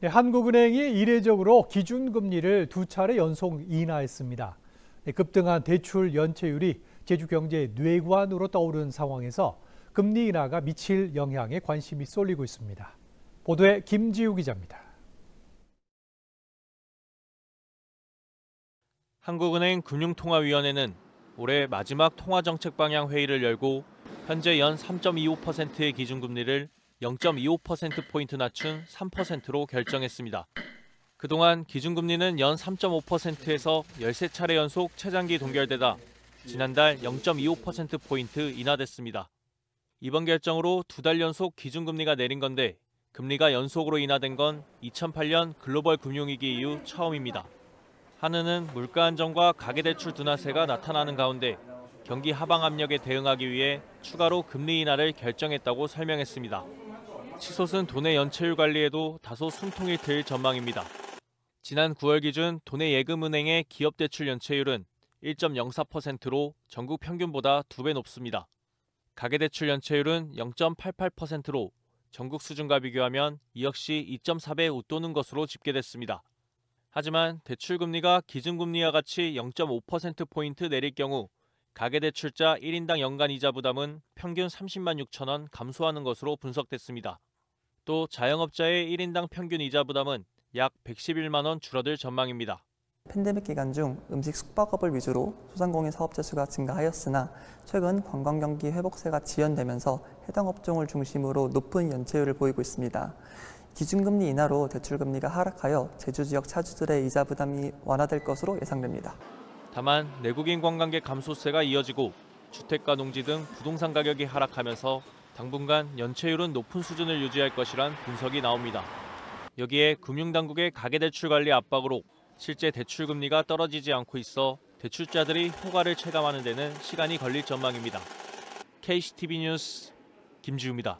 네, 한국은행이 이례적으로 기준금리를 두 차례 연속 인하했습니다. 네, 급등한 대출 연체율이 제주 경제의 뇌관으로 떠오른 상황에서 금리 인하가 미칠 영향에 관심이 쏠리고 있습니다. 보도에 김지우 기자입니다. 한국은행 금융통화위원회는 올해 마지막 통화정책 방향 회의를 열고 현재 연 3.25%의 기준금리를 0.25%포인트 낮춘 3%로 결정했습니다. 그동안 기준금리는 연 3.5%에서 13차례 연속 최장기 동결되다 지난달 0.25%포인트 인하됐습니다. 이번 결정으로 두 달 연속 기준금리가 내린 건데 금리가 연속으로 인하된 건 2008년 글로벌 금융위기 이후 처음입니다. 한은은 물가 안정과 가계대출 둔화세가 나타나는 가운데 경기 하방 압력에 대응하기 위해 추가로 금리 인하를 결정했다고 설명했습니다. 치솟은 돈의 연체율 관리에도 다소 숨통이 트일 전망입니다. 지난 9월 기준 도내예금은행의 기업대출 연체율은 1.04%로 전국 평균보다 2배 높습니다. 가계대출 연체율은 0.88%로 전국 수준과 비교하면 이 역시 2.4배 웃도는 것으로 집계됐습니다. 하지만 대출금리가 기준금리와 같이 0.5%포인트 내릴 경우 가계대출자 1인당 연간 이자 부담은 평균 30만 6천 원 감소하는 것으로 분석됐습니다. 또 자영업자의 1인당 평균 이자 부담은 약 111만 원 줄어들 전망입니다. 팬데믹 기간 중 음식 숙박업을 위주로 소상공인 사업자 수가 증가하였으나 최근 관광경기 회복세가 지연되면서 해당 업종을 중심으로 높은 연체율을 보이고 있습니다. 기준금리 인하로 대출금리가 하락하여 제주 지역 차주들의 이자 부담이 완화될 것으로 예상됩니다. 다만 내국인 관광객 감소세가 이어지고 주택과 농지 등 부동산 가격이 하락하면서 당분간 연체율은 높은 수준을 유지할 것이란 분석이 나옵니다. 여기에 금융당국의 가계대출 관리 압박으로 실제 대출금리가 떨어지지 않고 있어 대출자들이 효과를 체감하는 데는 시간이 걸릴 전망입니다. KCTV 뉴스 김지우입니다.